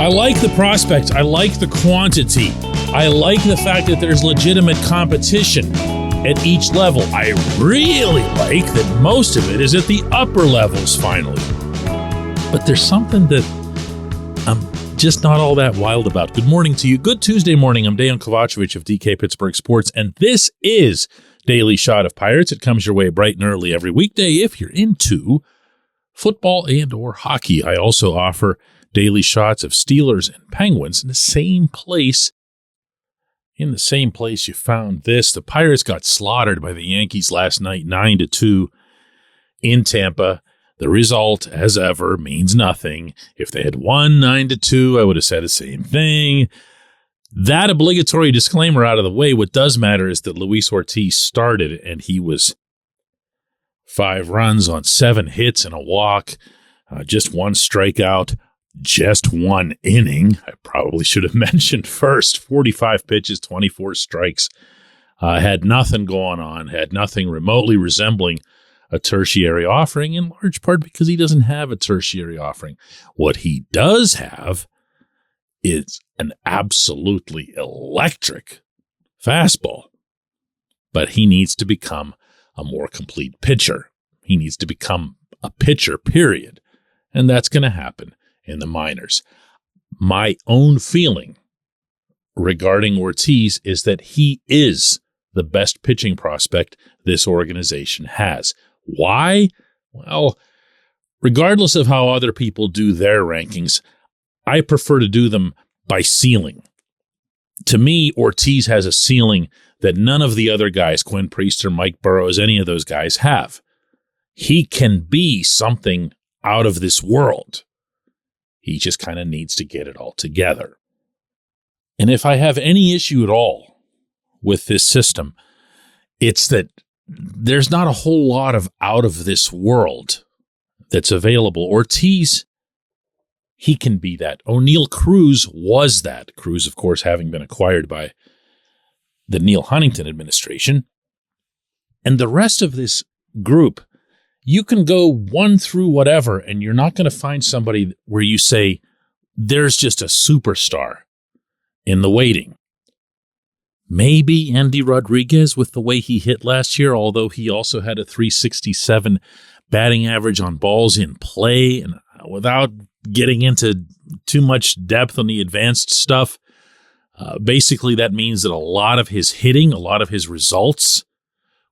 I like the prospects. I like the quantity. I like the fact that there's legitimate competition at each level. I really like that most of it is at the upper levels finally. But there's something that I'm just not all that wild about. Good morning to you. Good Tuesday morning. I'm Dejan Kovacevic of DK Pittsburgh Sports, and this is Daily Shot of Pirates. It comes your way bright and early every weekday if you're into football and or hockey. I also offer daily shots of Steelers and Penguins in the same place. In the same place you found this. The Pirates got slaughtered by the Yankees last night, 9-2 in Tampa. The result, as ever, means nothing. If they had won 9-2, I would have said the same thing. That obligatory disclaimer out of the way, what does matter is that Luis Ortiz started, and he was 5 runs on 7 hits and a walk, just 1 strikeout, just 1 inning. I probably should have mentioned first, 45 pitches, 24 strikes. Had nothing going on, had nothing remotely resembling a tertiary offering, in large part because he doesn't have a tertiary offering. What he does have is an absolutely electric fastball, but he needs to become a more complete pitcher. He needs to become a pitcher, period. And that's going to happen in the minors. My own feeling regarding Ortiz is that he is the best pitching prospect this organization has. Why? Well, regardless of how other people do their rankings, I prefer to do them by ceiling. To me, Ortiz has a ceiling that none of the other guys, Quinn Priester, Mike Burrows, any of those guys have. He can be something out of this world. He just kind of needs to get it all together. And if I have any issue at all with this system, it's that there's not a whole lot of out of this world that's available. Ortiz, he can be that. O'Neal Cruz was that. Cruz, of course, having been acquired by the Neil Huntington administration. And the rest of this group, you can go 1 through whatever, and you're not going to find somebody where you say, there's just a superstar in the waiting. Maybe Andy Rodriguez with the way he hit last year, although he also had a .367 batting average on balls in play. And without getting into too much depth on the advanced stuff, basically that means that a lot of his hitting, a lot of his results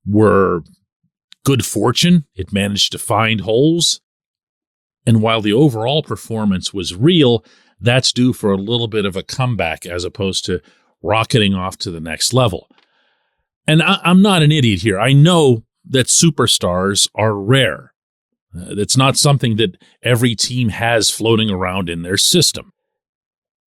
were good fortune. It managed to find holes. And while the overall performance was real, that's due for a little bit of a comeback as opposed to rocketing off to the next level. And I'm not an idiot here. I know that superstars are rare. It's not something that every team has floating around in their system.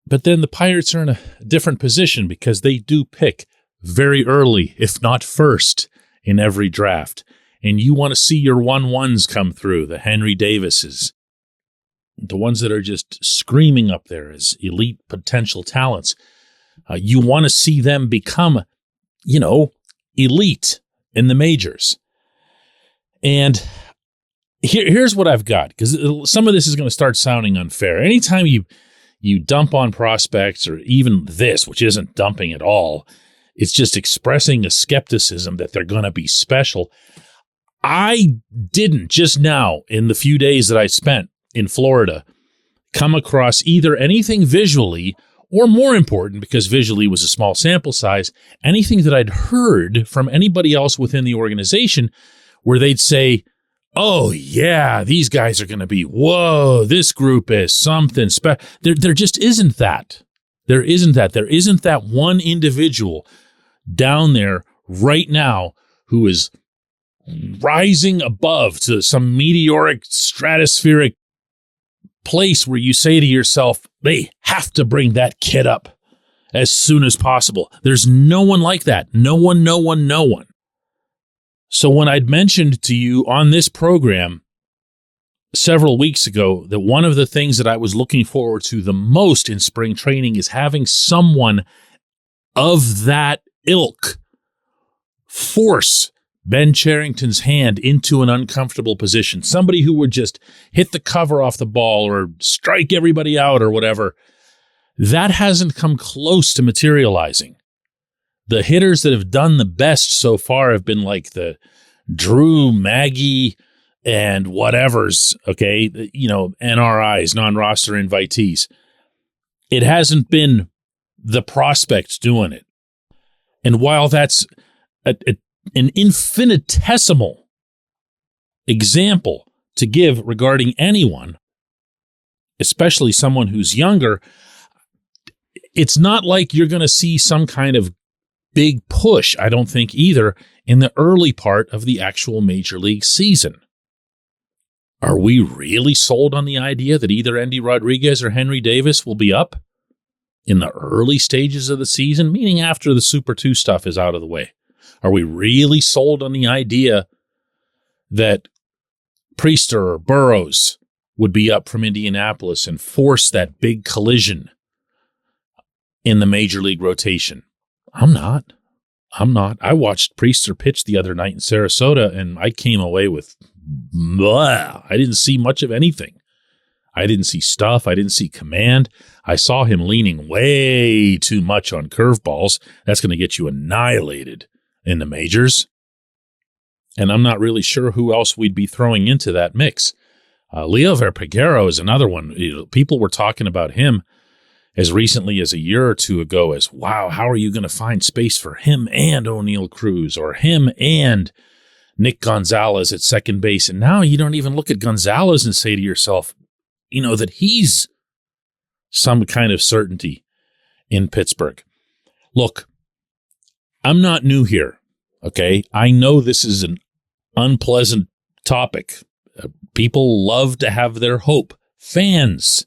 But then the Pirates are in a different position because they do pick very early, if not first, in every draft. And you want to see your 1-1s come through, the Henry Davises, the ones that are just screaming up there as elite potential talents. You want to see them become, elite in the majors. And here's what I've got, because some of this is going to start sounding unfair. Anytime you dump on prospects, or even this, which isn't dumping at all, it's just expressing a skepticism that they're going to be special. I didn't just now, in the few days that I spent in Florida, come across either anything visually, or more important, because visually was a small sample size, anything that I'd heard from anybody else within the organization where they'd say, oh, yeah, these guys are going to be, whoa, this group is something special. There just isn't that. There isn't that. There isn't that one individual down there right now who is rising above to some meteoric, stratospheric place where you say to yourself, they have to bring that kid up as soon as possible. There's no one like that. No one. So when I'd mentioned to you on this program several weeks ago that one of the things that I was looking forward to the most in spring training is having someone of that ilk force Ben Cherington's hand into an uncomfortable position, somebody who would just hit the cover off the ball or strike everybody out or whatever. That hasn't come close to materializing. The hitters that have done the best so far have been like the Drew, Maggie, and whatever's, okay, NRIs, non-roster invitees. It hasn't been the prospects doing it. And while that's an infinitesimal example to give regarding anyone, especially someone who's younger, it's not like you're going to see some kind of big push, I don't think either, in the early part of the actual Major League season. Are we really sold on the idea that either Endy Rodriguez or Henry Davis will be up in the early stages of the season, meaning after the Super 2 stuff is out of the way? Are we really sold on the idea that Priester or Burrows would be up from Indianapolis and force that big collision in the Major League rotation? I'm not. I watched Priester pitch the other night in Sarasota, and I came away with blah. I didn't see much of anything. I didn't see stuff. I didn't see command. I saw him leaning way too much on curveballs. That's going to get you annihilated in the majors. And I'm not really sure who else we'd be throwing into that mix. Leo Verpagero is another one. People were talking about him as recently as a year or two ago as, wow, how are you going to find space for him and O'Neal Cruz or him and Nick Gonzalez at second base? And now you don't even look at Gonzalez and say to yourself, that he's some kind of certainty in Pittsburgh. Look, I'm not new here, okay? I know this is an unpleasant topic. People love to have their hope. Fans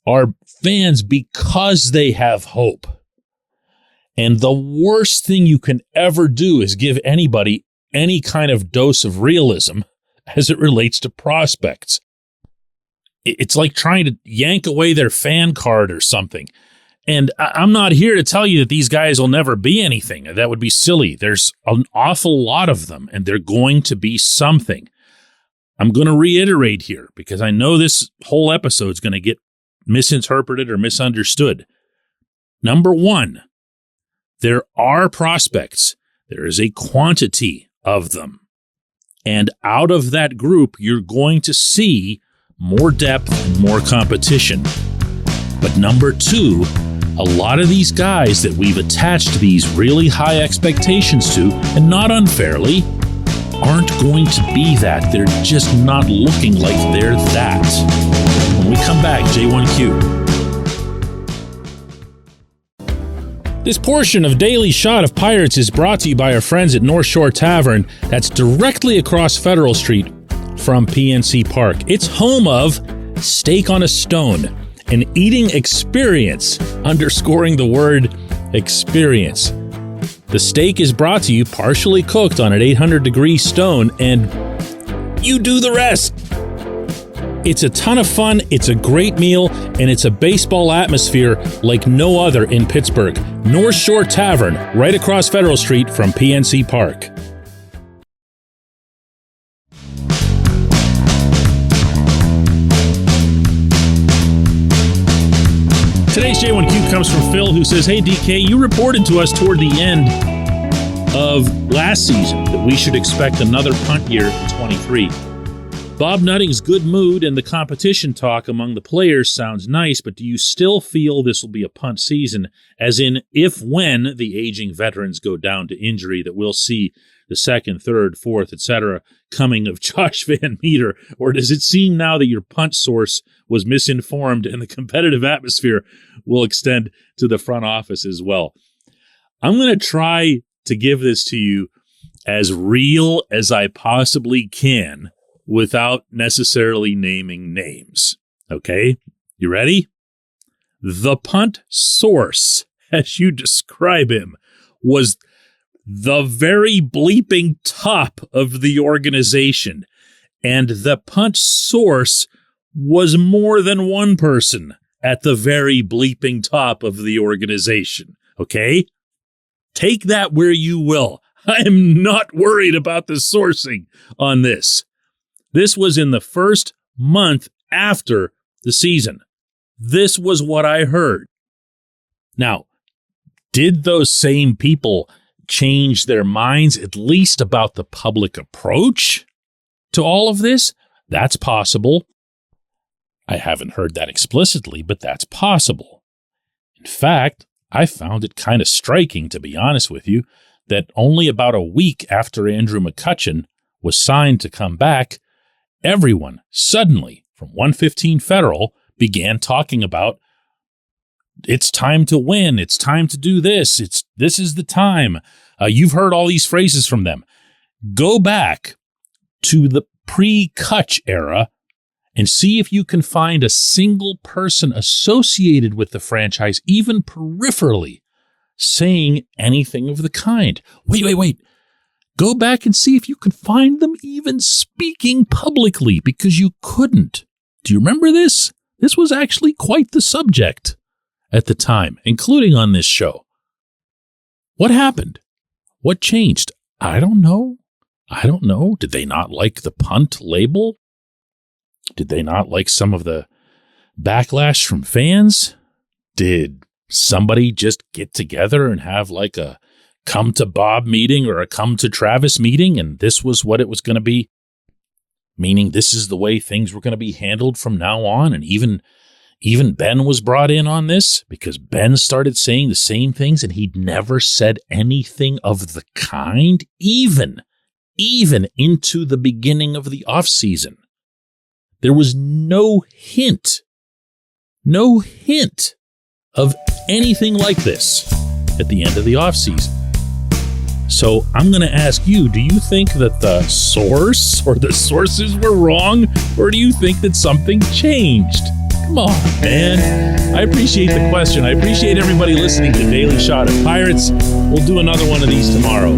are fans because they have hope. And the worst thing you can ever do is give anybody any kind of dose of realism as it relates to prospects. It's like trying to yank away their fan card or something. And I'm not here to tell you that these guys will never be anything. That would be silly. There's an awful lot of them, and they're going to be something. I'm going to reiterate here because I know this whole episode is going to get misinterpreted or misunderstood. Number one, there are prospects. There is a quantity of them. And out of that group, you're going to see more depth and more competition. But number two, a lot of these guys that we've attached these really high expectations to, and not unfairly, aren't going to be that. They're just not looking like they're that. When we come back, J1Q. This portion of Daily Shot of Pirates is brought to you by our friends at North Shore Tavern. That's directly across Federal Street from PNC Park. It's home of Steak on a Stone, an eating experience, underscoring the word experience. The steak is brought to you partially cooked on an 800-degree stone, and you do the rest. It's a ton of fun, it's a great meal, and it's a baseball atmosphere like no other in Pittsburgh. North Shore Tavern, right across Federal Street from PNC Park. Today's J1Q comes from Phil, who says, hey, DK, you reported to us toward the end of last season that we should expect another punt year in 23. Bob Nutting's good mood and the competition talk among the players sounds nice, but do you still feel this will be a punt season, as in when the aging veterans go down to injury, that we'll see the second, third, fourth, etc. coming of Josh Van Meter? Or does it seem now that your punt source was misinformed and the competitive atmosphere will extend to the front office as well? I'm going to try to give this to you as real as I possibly can without necessarily naming names. Okay? You ready? The punt source, as you describe him, was the very bleeping top of the organization. And the punt source was more than one person at the very bleeping top of the organization. Okay? Take that where you will. I am not worried about the sourcing on this. This was in the first month after the season. This was what I heard. Now, did those same people change their minds at least about the public approach to all of this? That's possible. I haven't heard that explicitly, but that's possible. In fact, I found it kind of striking, to be honest with you, that only about a week after Andrew McCutchen was signed to come back, everyone suddenly from 115 Federal began talking about it's time to win. It's time to do this. This is the time. You've heard all these phrases from them. Go back to the pre-Kutch era and see if you can find a single person associated with the franchise, even peripherally, saying anything of the kind. Wait. Go back and see if you can find them even speaking publicly, because you couldn't. Do you remember this? This was actually quite the subject at the time, including on this show. What happened? What changed? I don't know. Did they not like the punt label? Did they not like some of the backlash from fans? Did somebody just get together and have like a come to Bob meeting or a come to Travis meeting, and this was what it was going to be? Meaning this is the way things were going to be handled from now on, and even Ben was brought in on this because Ben started saying the same things and he'd never said anything of the kind, even into the beginning of the offseason. There was no hint of anything like this at the end of the offseason. So I'm going to ask you, do you think that the source or the sources were wrong, or do you think that something changed? Come on, man. I appreciate the question. I appreciate everybody listening to Daily Shot of Pirates. We'll do another one of these tomorrow.